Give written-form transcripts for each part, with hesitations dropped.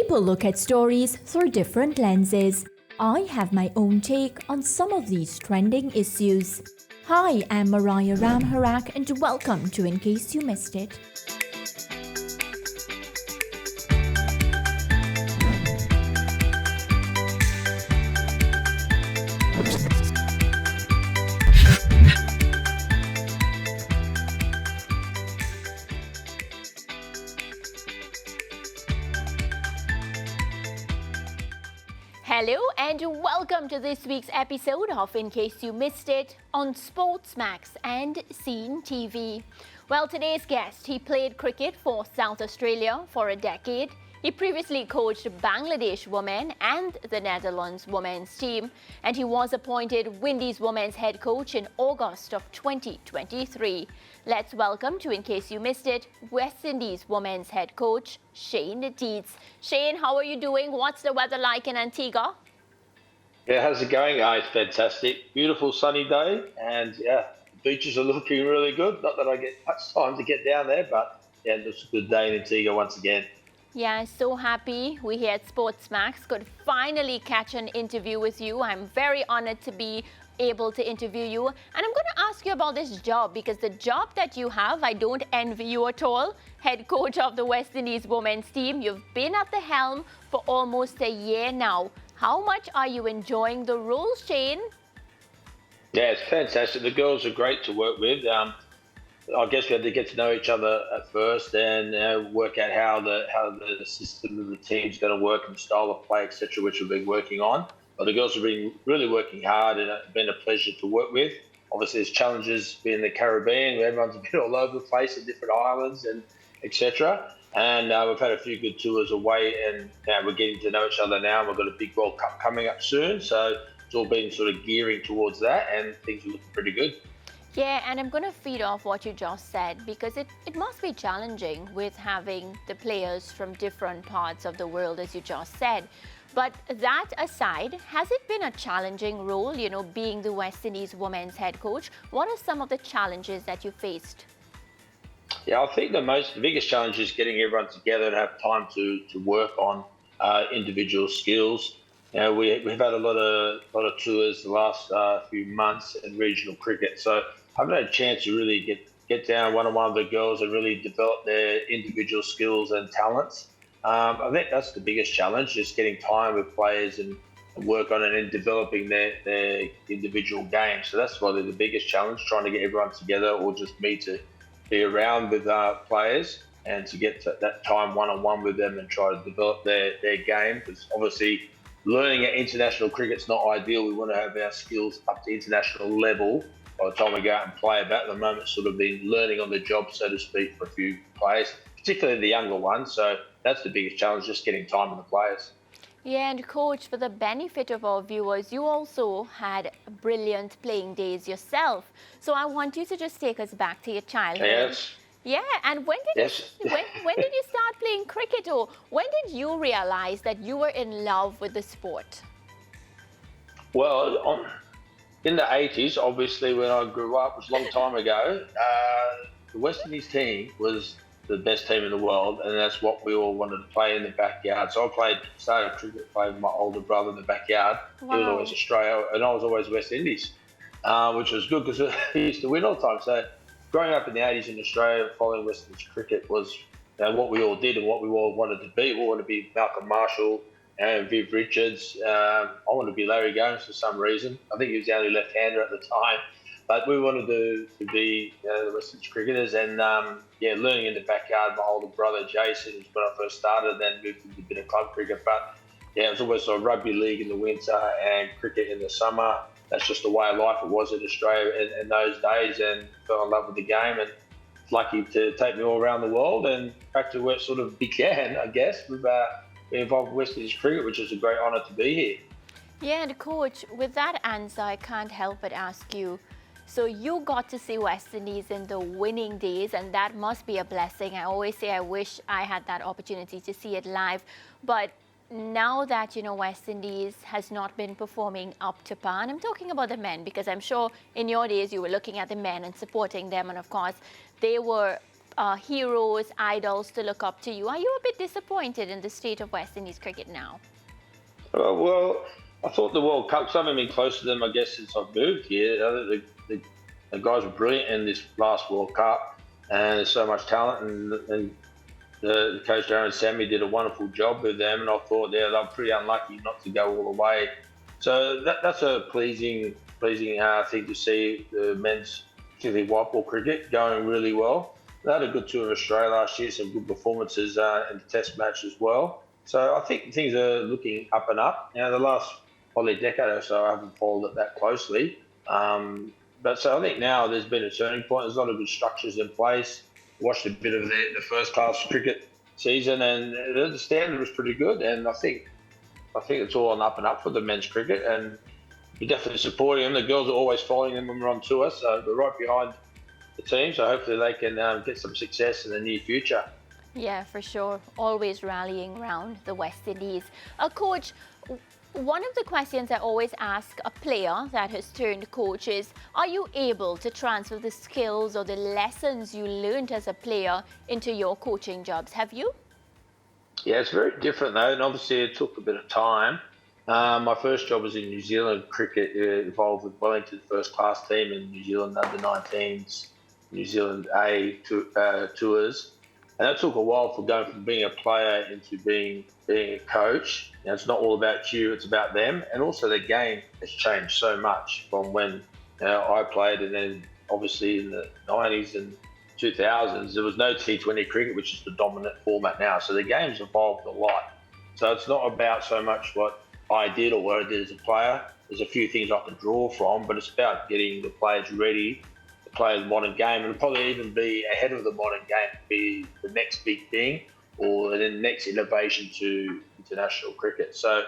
People look at stories through different lenses. I have my own take on some of these trending issues. Hi, I'm Mariah Ramharak and welcome to In Case You Missed It. Hello and welcome to this week's episode of In Case You Missed It on SportsMax and CEEN TV. Well, today's guest, he played cricket for South Australia for a decade. He previously coached Bangladesh women and the Netherlands women's team, and he was appointed Windies women's head coach in August of 2023. Let's welcome to In Case You Missed It, West Indies women's head coach, Shane Deitz. Shane, how are you doing? What's the weather like in Antigua? Yeah, how's it going? It's fantastic. Beautiful sunny day, and the beaches are looking really good. Not that I get much time to get down there, but it's a good day in Antigua once again. Yeah, so happy we here at SportsMax could finally catch an interview with you. I'm very honored to be able to interview you. And I'm going to ask you about this job because the job that you have, I don't envy you at all. Head coach of the West Indies women's team. You've been at the helm for almost a year now. How much are you enjoying the role, Shane? Yeah, it's fantastic. The girls are great to work with. I guess we had to get to know each other at first and work out how the system of the team's going to work and style of play, etc., which we've been working on. But the girls have been really working hard and it's been a pleasure to work with. Obviously, there's challenges being in the Caribbean where everyone's a bit all over the place at different islands and etc. And we've had a few good tours away and now we're getting to know each other now. We've got a big World Cup coming up soon. So it's all been sort of gearing towards that and things are looking pretty good. Yeah, and I'm going to feed off what you just said because it must be challenging with having the players from different parts of the world, as you just said. But that aside, has it been a challenging role, being the West Indies women's head coach? What are some of the challenges that you faced? Yeah, I think the biggest challenge is getting everyone together and have time to work on individual skills. We've had a lot of tours the last few months in regional cricket, so I haven't had a chance to really get down one-on-one with the girls and really develop their individual skills and talents. I think that's the biggest challenge, just getting time with players and work on it and developing their individual game. So that's probably the biggest challenge, trying to get everyone together or just me to be around with players and to get to that time one-on-one with them and try to develop their game, because obviously learning at international cricket's not ideal. We want to have our skills up to international level by the time we go out and play. But at the moment, sort of been learning on the job, so to speak, for a few players, particularly the younger ones. So that's the biggest challenge, just getting time with the players. Yeah, and coach, for the benefit of our viewers, you also had brilliant playing days yourself. So I want you to just take us back to your childhood. Yes. Yeah, and when did you start playing cricket, or when did you realize that you were in love with the sport? Well, in the 80s, obviously, when I grew up, it was a long time ago, the West Indies team was the best team in the world, and that's what we all wanted to play in the backyard. So I started cricket playing with my older brother in the backyard. Wow. He was always Australia, and I was always West Indies, which was good because he used to win all the time. So growing up in the 80s in Australia, following West Indies cricket was what we all did and what we all wanted to be. We wanted to be Malcolm Marshall and Viv Richards. I wanted to be Larry Gomes for some reason. I think he was the only left-hander at the time. But we wanted to be the West Indies cricketers and, learning in the backyard. My older brother, Jason, was when I first started, then moved into a bit of club cricket. But, it was always sort of rugby league in the winter and cricket in the summer. That's just the way of life it was in Australia in those days, and fell in love with the game and lucky to take me all around the world and back to where it sort of began, I guess, with being involved with West Indies cricket, which is a great honour to be here. Yeah, and coach, with that answer, I can't help but ask you, so you got to see West Indies in the winning days, and that must be a blessing. I always say I wish I had that opportunity to see it live. But now that, West Indies has not been performing up to par, and I'm talking about the men because I'm sure in your days you were looking at the men and supporting them, and of course they were heroes, idols to look up to you. Are you a bit disappointed in the state of West Indies cricket now? Well, I thought the World Cup, some have been close to them, I guess, since I've moved here. The guys were brilliant in this last World Cup, and there's so much talent, and the coach Aaron Sammy did a wonderful job with them, and I thought they were pretty unlucky not to go all the way. So that's a pleasing thing to see, the men's, particularly white ball cricket, going really well. They had a good tour of Australia last year, some good performances in the Test match as well. So I think things are looking up and up. The last probably decade or so, I haven't followed it that closely. But so I think now there's been a turning point. There's a lot of good structures in place. Watched a bit of the first class cricket season, and the standard was pretty good. And I think it's all on up and up for the men's cricket, and we're definitely supporting them. The girls are always following them when we're on tour, so they're right behind the team. So hopefully they can get some success in the near future. Yeah, for sure. Always rallying around the West Indies. Coach, one of the questions I always ask a player that has turned coach is, are you able to transfer the skills or the lessons you learned as a player into your coaching jobs? Have you? Yeah, it's very different though, and obviously it took a bit of time. My first job was in New Zealand cricket, involved with Wellington first class team and New Zealand under-19s, New Zealand A tours. And that took a while for going from being a player into being a coach. It's not all about you, it's about them. And also the game has changed so much from when I played, and then obviously in the 90s and 2000s, there was no T20 cricket, which is the dominant format now. So the game's evolved a lot. So it's not about so much what I did or what I did as a player. There's a few things I can draw from, but it's about getting the players ready to play the modern game, and probably even be ahead of the modern game, be the next big thing or the next innovation to international cricket. So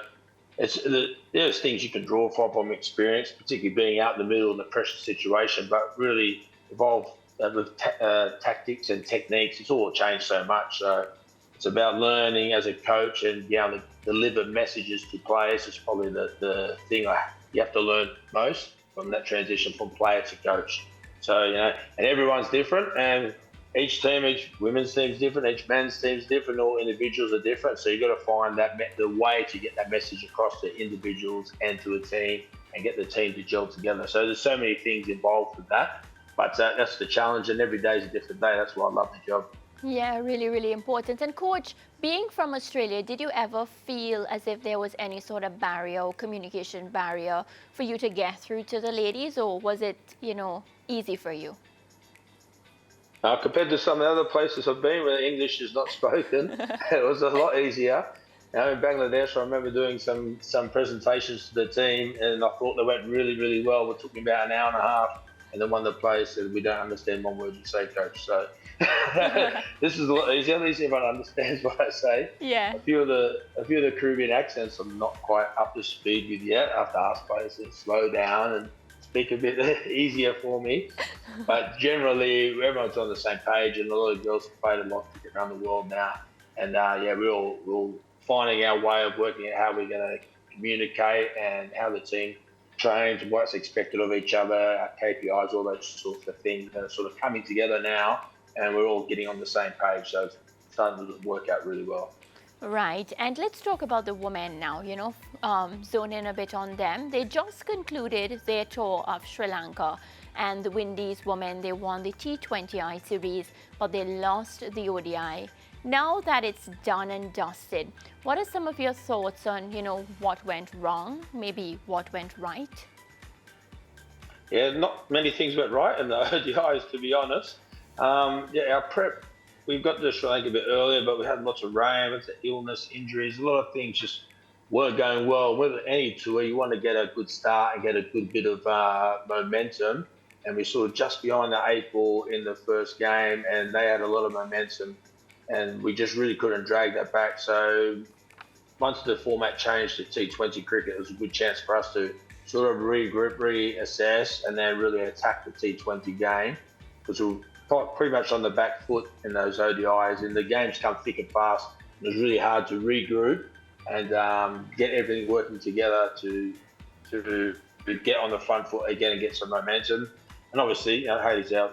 there's things you can draw from experience, particularly being out in the middle in a pressure situation, but really evolve with tactics and techniques. It's all changed so much. So it's about learning as a coach and being able to deliver messages to players. It's probably the thing you have to learn most from that transition from player to coach. So, and everyone's different, and each women's team's different, each men's team's different, all individuals are different. So you've got to find the way to get that message across to individuals and to a team, and get the team to gel together. So there's so many things involved with that. But that's the challenge, and every day is a different day. That's why I love the job. Yeah, really, really important. And Coach, being from Australia, did you ever feel as if there was any sort of barrier or communication barrier for you to get through to the ladies, or was it, easy for you? Compared to some of the other places I've been where English is not spoken, it was a lot easier. In Bangladesh, I remember doing some presentations to the team, and I thought they went really, really well. It took me about an hour and a half. And then one of the players said, "We don't understand one word you say, coach." So this is a lot easier. At least everyone understands what I say. Yeah. A few of the Caribbean accents I'm not quite up to speed with yet. I have to ask players to slow down and speak a bit easier for me. But generally, everyone's on the same page, and a lot of girls have played a lot cricket around the world now. And we're all finding our way of working out how we're going to communicate and how the team trains, what's expected of each other, our KPIs, all those sorts of things that are sort of coming together now, and we're all getting on the same page. So it's starting to work out really well. Right, and let's talk about the women now, zone in a bit on them. They just concluded their tour of Sri Lanka, and the Windies women, they won the T20I series, but they lost the ODI. Now that it's done and dusted, what are some of your thoughts on, what went wrong, maybe what went right? Yeah, not many things went right in the ODIs, to be honest. Our prep, we got to Sri Lanka a bit earlier, but we had lots of rain, lots of illness, injuries, a lot of things just weren't going well. With any tour, you want to get a good start and get a good bit of momentum. And we sort of just behind the 8 ball in the first game, and they had a lot of momentum, and we just really couldn't drag that back. So once the format changed to T20 cricket, it was a good chance for us to sort of regroup, reassess, and then really attack the T20 game, because we were pretty much on the back foot in those ODIs, and the games come thick and fast. It was really hard to regroup and get everything working together to get on the front foot again and get some momentum. And obviously, Haley's our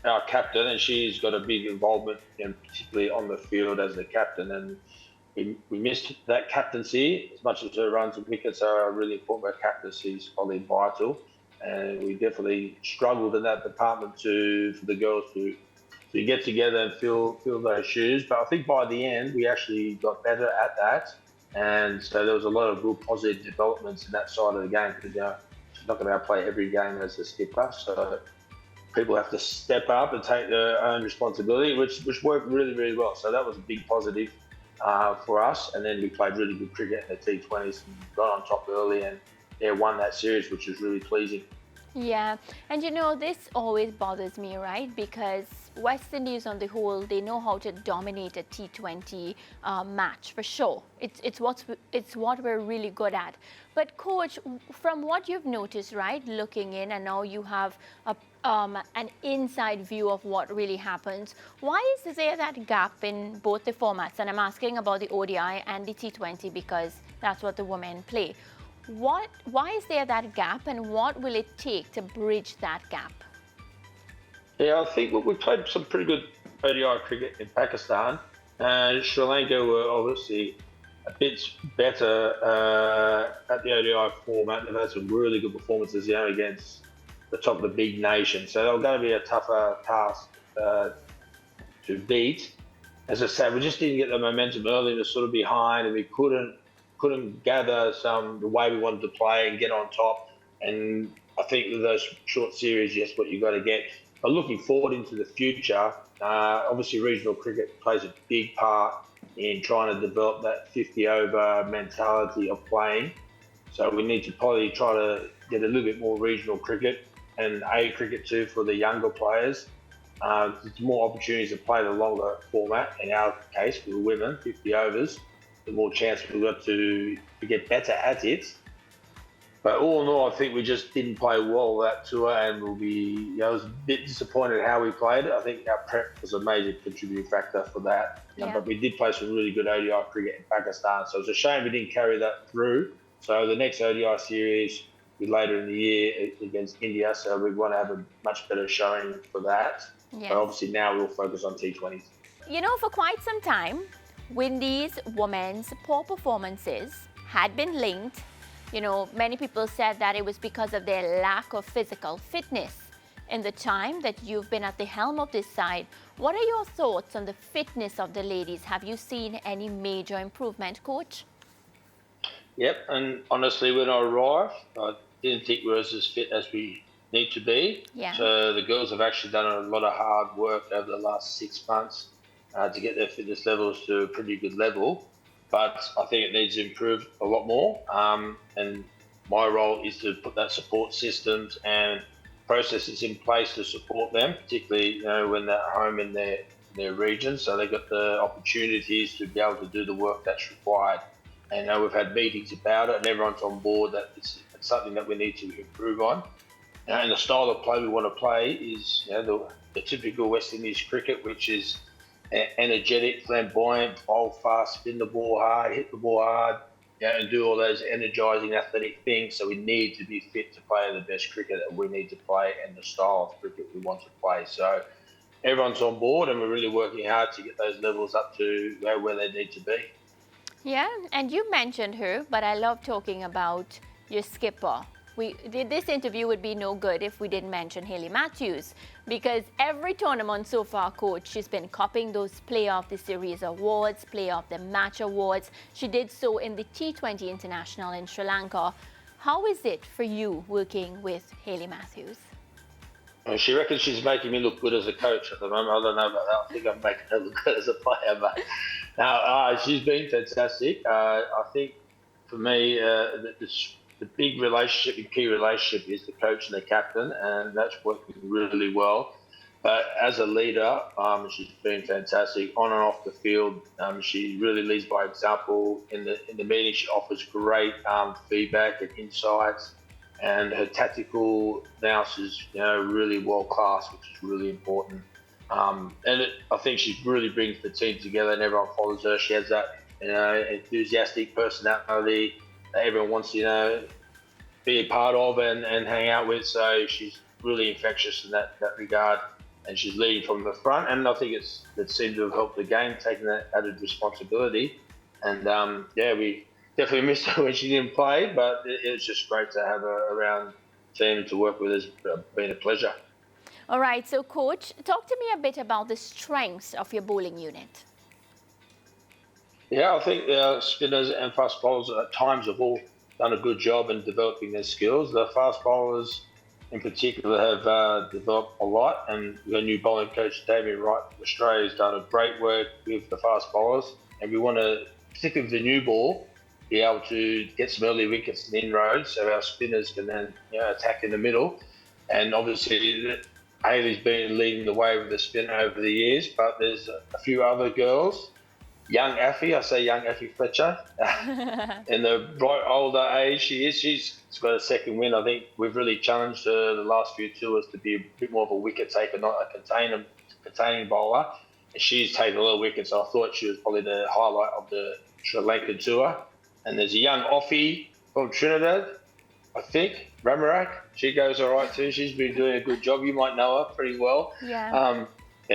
our captain, and she's got a big involvement, particularly on the field as the captain. And we missed that captaincy as much as her runs and wickets are really important. But captaincy is probably vital, and we definitely struggled in that department for the girls to get together and fill those shoes. But I think by the end we actually got better at that, and so there was a lot of real positive developments in that side of the game. Because she's not going to play every game as a skipper, so people have to step up and take their own responsibility, which worked really, really well. So that was a big positive for us. And then we played really good cricket in the T20s and got on top early and won that series, which was really pleasing. Yeah, and this always bothers me, right? Because West Indies on the whole, they know how to dominate a T20 match for sure. It's what we're really good at. But coach, from what you've noticed, right, looking in, and now you have an inside view of what really happens, why is there that gap in both the formats? And I'm asking about the ODI and the T20 because that's what the women play. Why is there that gap, and what will it take to bridge that gap? Yeah, I think we played some pretty good ODI cricket in Pakistan, and Sri Lanka were obviously a bit better at the ODI format. They've had some really good performances, against the top of the big nation. So they're going to be a tougher task to beat. As I said, we just didn't get the momentum early and were sort of behind, and we couldn't gather the way we wanted to play and get on top. And I think with those short series, yes, what you've got to get. But looking forward into the future, obviously regional cricket plays a big part in trying to develop that 50-over mentality of playing. So we need to probably try to get a little bit more regional cricket and A cricket too for the younger players. There's more opportunities to play the longer format. In our case, for the women, 50 overs, the more chance we've got to get better at it. But all in all, I think we just didn't play well that tour, and I was a bit disappointed how we played it. I think our prep was a major contributing factor for that. But we did play some really good ODI cricket in Pakistan, so it's a shame we didn't carry that through. So the next ODI series will be later in the year against India, so we want to have a much better showing for that. Yes. But obviously now we'll focus on T20s. For quite some time, Windies women's poor performances had been linked. Many people said that it was because of their lack of physical fitness. In the time that you've been at the helm of this side, what are your thoughts on the fitness of the ladies? Have you seen any major improvement, coach? Yep, and honestly, when I arrived, I didn't think we were as fit as we need to be. Yeah. So the girls have actually done a lot of hard work over the last 6 months to get their fitness levels to a pretty good level. But I think it needs to improve a lot more. And my role is to put that support systems and processes in place to support them, particularly when they're home in their region. So they've got the opportunities to be able to do the work that's required. And we've had meetings about it, and everyone's on board that it's something that we need to improve on. And the style of play we want to play is the typical West Indies cricket, which is energetic, flamboyant, bowl fast, spin the ball hard, hit the ball hard, and do all those energising athletic things. So we need to be fit to play the best cricket that we need to play and the style of cricket we want to play. So everyone's on board, and we're really working hard to get those levels up to where they need to be. Yeah, and you mentioned her, but I love talking about your skipper. This interview would be no good if we didn't mention Hayley Matthews, because every tournament so far, coach, she's been copying those Player of the Series awards, Player of the Match awards. She did so in the T20 International in Sri Lanka. How is it for you working with Hayley Matthews? She reckons she's making me look good as a coach at the moment. I don't know about that. I think I'm making her look good as a player. But no, she's been fantastic. I think for me, the big relationship, the key relationship is the coach and the captain, and that's working really well. But as a leader, she's been fantastic on and off the field. She really leads by example. In the meeting, she offers great feedback and insights, and her tactical nous is really world class, which is really important. I think she really brings the team together, and everyone follows her. She has that enthusiastic personality that everyone wants to be a part of and hang out with. So she's really infectious in that regard. and she's leading from the front. And I think it seemed to have helped the game, taking that added responsibility. And we definitely missed her when she didn't play, but it was just great to have her around team to work with. It's been a pleasure. All right, so Coach, talk to me a bit about the strengths of your bowling unit. Yeah, I think spinners and fast bowlers at times have all done a good job in developing their skills. The fast bowlers in particular have developed a lot, and the new bowling coach, Damien Wright from Australia, has done a great work with the fast bowlers. And we want to, particularly with the new ball, be able to get some early wickets and inroads so our spinners can then attack in the middle. And obviously, Hayley's been leading the way with the spin over the years, but there's a few other girls. Young Affie Fletcher, in the right older age she's got a second win. I think we've really challenged her the last few tours to be a bit more of a wicket taker, not a containing bowler. And she's taken a lot of wickets. I thought she was probably the highlight of the Sri Lanka tour. And there's a young Offie from Trinidad, I think, Ramarak. She goes all right too. She's been doing a good job. You might know her pretty well. Yeah.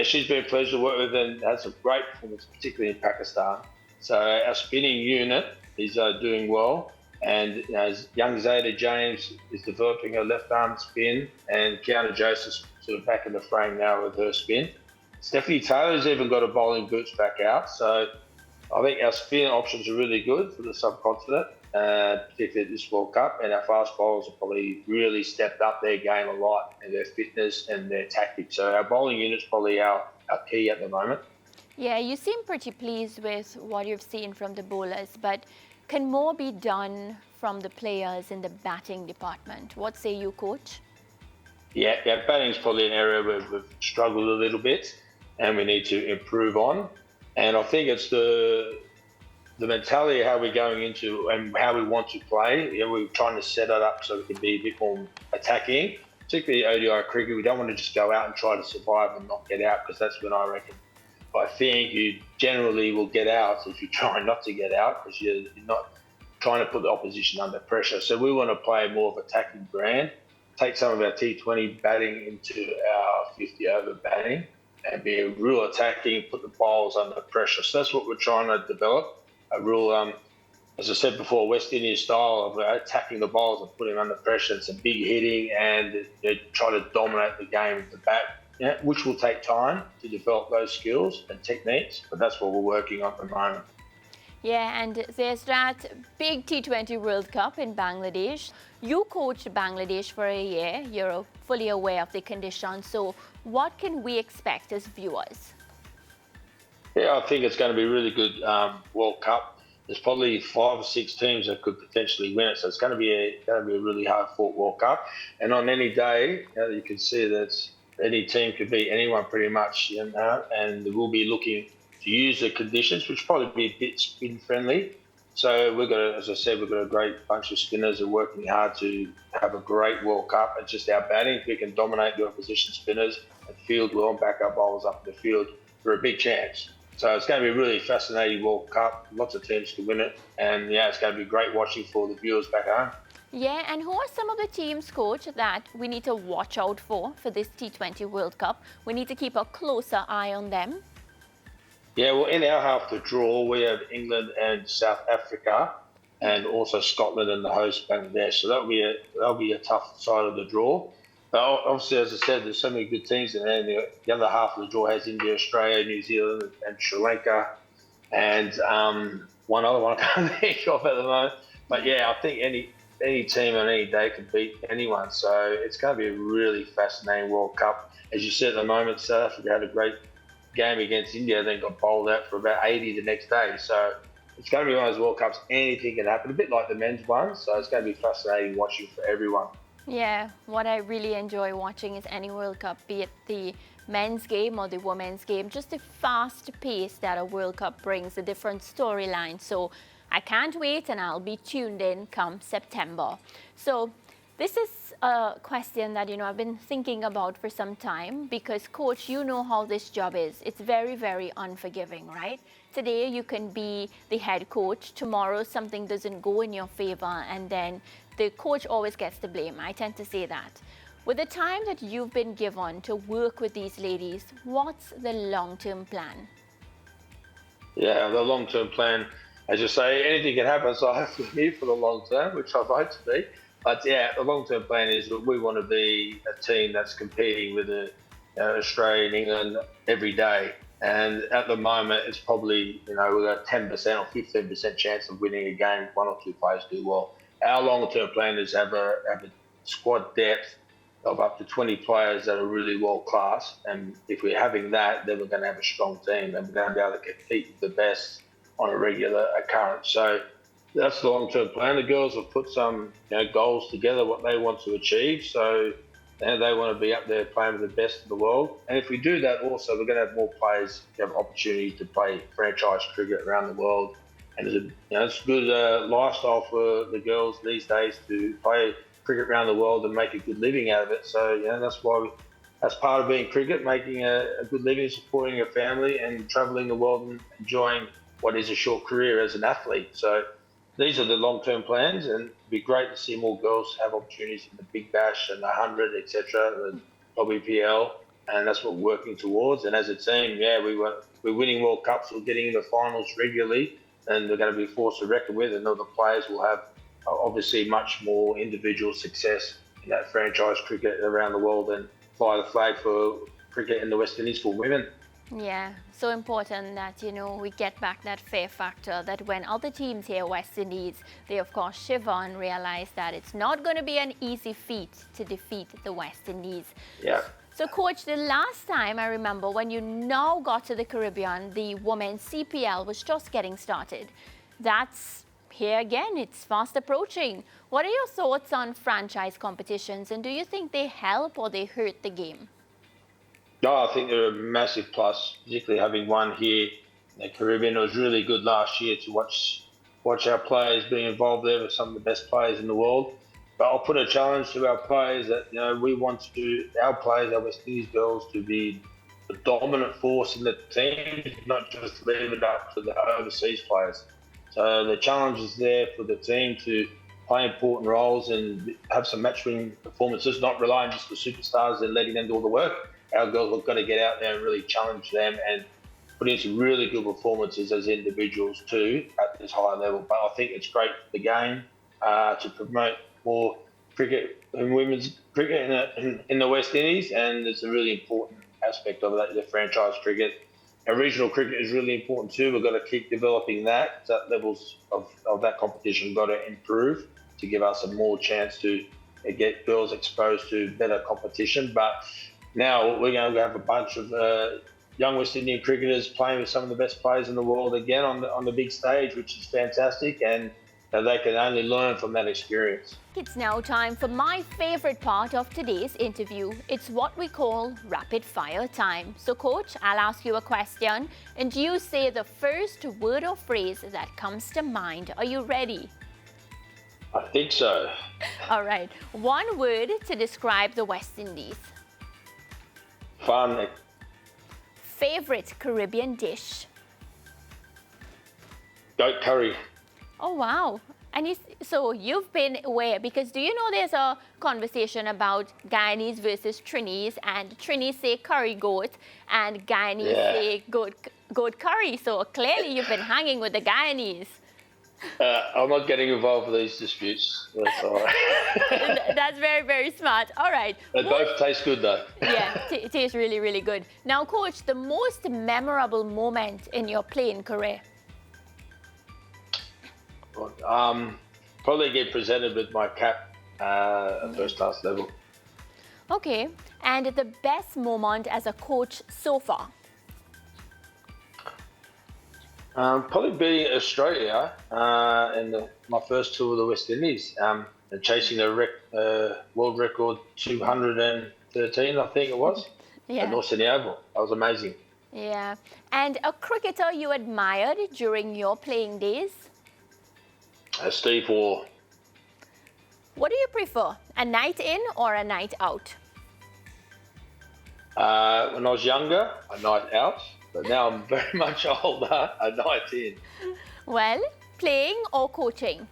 She's been a pleasure to work with and had some great performance, particularly in Pakistan. So our spinning unit is doing well. And as young Zayda James is developing her left arm spin, and Kiana Joseph's sort of back in the frame now with her spin. Stephanie Taylor's even got her bowling boots back out. So I think our spin options are really good for the subcontinent, particularly at this World Cup. And our fast bowlers have probably really stepped up their game a lot and their fitness and their tactics. So our bowling unit's probably our key at the moment. Yeah, you seem pretty pleased with what you've seen from the bowlers, but can more be done from the players in the batting department? What say you, Coach? Yeah, batting's probably an area where we've struggled a little bit and we need to improve on. And I think it's the mentality of how we're going into and how we want to play. We're trying to set it up so we can be a bit more attacking, particularly ODI cricket. We don't want to just go out and try to survive and not get out, because that's when I think you generally will get out if you try not to get out, because you're not trying to put the opposition under pressure. So we want to play more of an attacking brand, take some of our T20 batting into our 50-over batting, and be real attacking, put the bowls under pressure. So that's what we're trying to develop, a real, as I said before, West Indian style of attacking the bowls and putting them under pressure. It's a big hitting and try to dominate the game with the bat, which will take time to develop those skills and techniques, but that's what we're working on at the moment. Yeah, and there's that big T20 World Cup in Bangladesh. You coached Bangladesh for a year. You're fully aware of the conditions. So what can we expect as viewers? Yeah, I think it's going to be a really good World Cup. There's probably 5 or 6 teams that could potentially win it. So it's going to be a really hard-fought World Cup. And on any day, you can see that any team could beat anyone pretty much. And we'll be looking to use the conditions, which will probably be a bit spin-friendly. So we've got, as I said, we've got a great bunch of spinners who are working hard to have a great World Cup. It's just our batting. If we can dominate the opposition spinners and field well and back our bowlers up in the field, for a big chance. So it's going to be a really fascinating World Cup. Lots of teams to win it. And yeah, it's going to be great watching for the viewers back home. Yeah, and who are some of the teams, Coach, that we need to watch out for this T20 World Cup? We need to keep a closer eye on them. Yeah, well, in our half of the draw, we have England and South Africa, and also Scotland and the host Bangladesh. So that'll be a tough side of the draw. But obviously, as I said, there's so many good teams in there. The other half of the draw has India, Australia, New Zealand, and Sri Lanka, and one other one I can't think of at the moment. But yeah, I think any team on any day can beat anyone. So it's going to be a really fascinating World Cup. As you said at the moment, South Africa had a great game against India, then got bowled out for about 80 the next day. So it's going to be one of those World Cups. Anything can happen, a bit like the men's one. So it's going to be fascinating watching for everyone. Yeah, what I really enjoy watching is any World Cup, be it the men's game or the women's game, just the fast pace that a World Cup brings, a different storyline. So I can't wait, and I'll be tuned in come September. So this is a question that, I've been thinking about for some time, because, Coach, you know how this job is. It's very, very unforgiving, right? Today you can be the head coach. Tomorrow something doesn't go in your favor, and then the coach always gets the blame. I tend to say that. With the time that you've been given to work with these ladies, what's the long-term plan? Yeah, the long-term plan, as you say, anything can happen, so I have to be here for the long term, which I'd like to be. But yeah, the long-term plan is that we want to be a team that's competing with Australia and England every day. And at the moment, it's probably, we've got a 10% or 15% chance of winning a game. One or two players do well. Our long-term plan is have a squad depth of up to 20 players that are really world class, and if we're having that, then we're going to have a strong team, and we're going to be able to compete with the best on a regular occurrence. So that's the long-term plan. The girls have put some goals together, what they want to achieve. So they want to be up there playing with the best in the world. And if we do that, also we're going to have more players have opportunity to play franchise cricket around the world. And it's a good lifestyle for the girls these days to play cricket around the world and make a good living out of it. So that's why that's part of being cricket, making a good living, supporting your family and travelling the world and enjoying what is a short career as an athlete. So these are the long-term plans, and it'd be great to see more girls have opportunities in the Big Bash and the 100, etc., the WPL, and that's what we're working towards. And as a team, we're winning World Cups, we're getting into finals regularly, and we're going to be a force to reckon with, and all the players will have obviously much more individual success in that franchise cricket around the world and fly the flag for cricket in the West Indies for women. Yeah, so important that, we get back that fear factor, that when other teams hear West Indies, they of course shiver and realize that it's not going to be an easy feat to defeat the West Indies. Yeah. So Coach, the last time I remember when you now got to the Caribbean, the women's CPL was just getting started. That's here again, it's fast approaching. What are your thoughts on franchise competitions, and do you think they help or they hurt the game? No, I think they're a massive plus, particularly having one here in the Caribbean. It was really good last year to watch our players being involved there with some of the best players in the world. But I'll put a challenge to our players that, we want our players, our West Indies girls, to be the dominant force in the team, not just leave it up to the overseas players. So the challenge is there for the team to play important roles and have some match-winning performances, not relying just on superstars and letting them do all the work. Our girls have got to get out there and really challenge them and put in some really good performances as individuals too at this high level. But I think it's great for the game to promote more cricket and women's cricket in the West Indies, and it's a really important aspect of that, the franchise cricket. Our regional cricket is really important too. We've got to keep developing that. That levels of that competition got to improve to give us a more chance to get girls exposed to better competition. But now we're going to have a bunch of young West Indian cricketers playing with some of the best players in the world again on the big stage, which is fantastic, and they can only learn from that experience. It's now time for my favorite part of today's interview. It's what we call rapid fire time. So Coach, I'll ask you a question and you say the first word or phrase that comes to mind. Are you ready? I think so. All right. One word to describe the West Indies. Fun. Favorite Caribbean dish? Goat curry. Oh, wow. And so you've been where? Because do you know there's a conversation about Guyanese versus Trinis, and Trinis say curry goat and Guyanese say goat curry. So clearly you've been hanging with the Guyanese. I'm not getting involved with these disputes. That's all right. That's very, very smart. All right. They both taste good though. Yeah, it tastes really, really good. Now, Coach, the most memorable moment in your playing career? Probably get presented with my cap at first class level. Okay, and the best moment as a coach so far? Probably beating Australia in my first tour of the West Indies and chasing the world record 213, I think it was, at North Sydney Oval. That was amazing. Yeah, and a cricketer you admired during your playing days? Steve Waugh. What do you prefer, a night in or a night out? When I was younger, a night out, but now I'm very much older, a night in. Well, playing or coaching?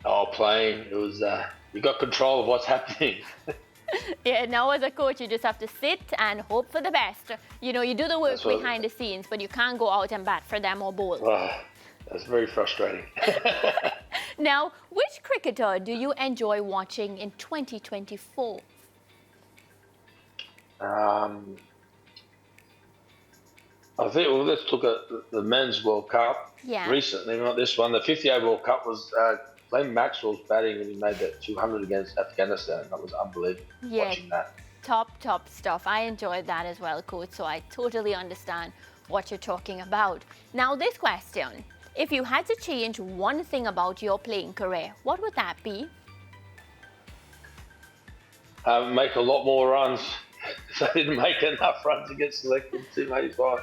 Oh, playing. It was, you got control of what's happening. Yeah, now as a coach, you just have to sit and hope for the best. You know, you do the work behind the scenes, but you can't go out and bat for them or bowl. Oh, that's very frustrating. Now, which cricketer do you enjoy watching in 2024? I think, well, let's look at the Men's World Cup. Yeah. Recently, not this one. The 58 World Cup was Glenn Maxwell's batting when he made that 200 against Afghanistan. That was unbelievable watching that. Top stuff. I enjoyed that as well, Coach, so I totally understand what you're talking about. Now, this question. If you had to change one thing about your playing career, what would that be? Make a lot more runs. So I didn't make enough runs to get selected in Team 85.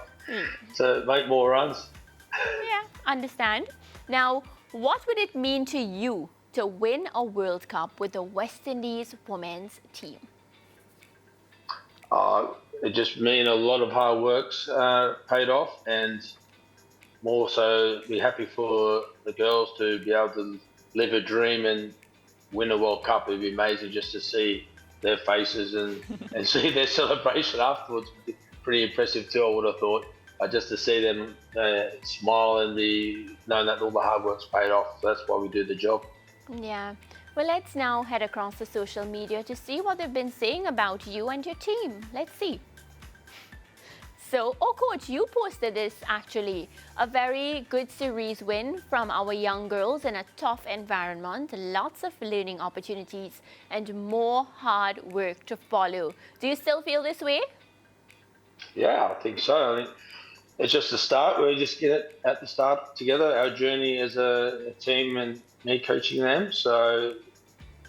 So make more runs. Yeah, understand. Now, what would it mean to you to win a World Cup with the West Indies women's team? It just means a lot of hard work's paid off, and more so be happy for the girls to be able to live a dream and win a World Cup. It'd be amazing just to see their faces and see their celebration afterwards. Pretty impressive too, I would have thought. Just to see them smile and be knowing that all the hard work's paid off. So that's why we do the job. Yeah. Well, let's now head across the social media to see what they've been saying about you and your team. Let's see. So, Coach, you posted this actually. A very good series win from our young girls in a tough environment. Lots of learning opportunities and more hard work to follow. Do you still feel this way? Yeah, I think so. I mean, it's just the start. We just get it at the start together, our journey as a team and me coaching them. So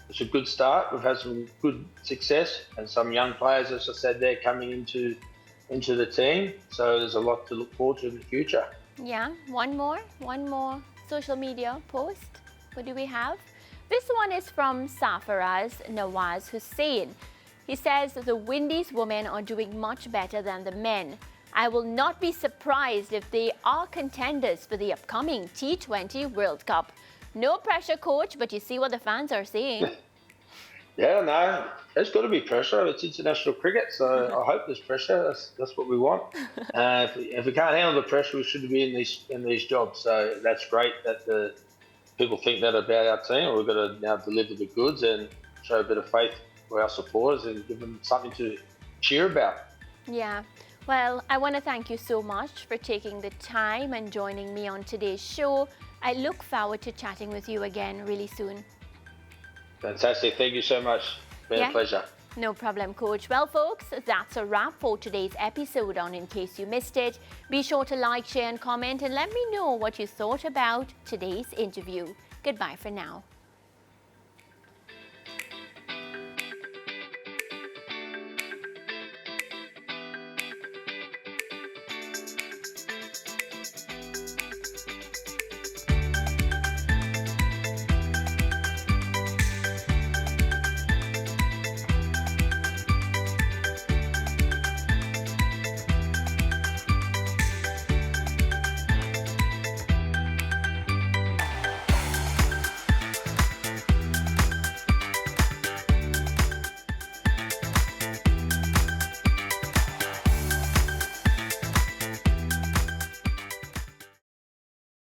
it's a good start. We've had some good success and some young players, as I said, they're coming into the team. So there's a lot to look forward to in the future. Yeah, one more social media post. What do we have? This one is from Safaraz Nawaz Hussain. He says the Windies women are doing much better than the men. I will not be surprised if they are contenders for the upcoming T20 World Cup. No pressure, Coach, but you see what the fans are saying. Yeah, no, there's got to be pressure. It's international cricket, so I hope there's pressure. That's what we want. If we can't handle the pressure, we shouldn't be in these jobs. So that's great that the people think that about our team. We've got to now deliver the goods and show a bit of faith for our supporters and give them something to cheer about. Yeah. Well, I want to thank you so much for taking the time and joining me on today's show. I look forward to chatting with you again really soon. Fantastic. Thank you so much. It's been a pleasure. No problem, Coach. Well, folks, that's a wrap for today's episode on In Case You Missed It. Be sure to like, share and comment and let me know what you thought about today's interview. Goodbye for now.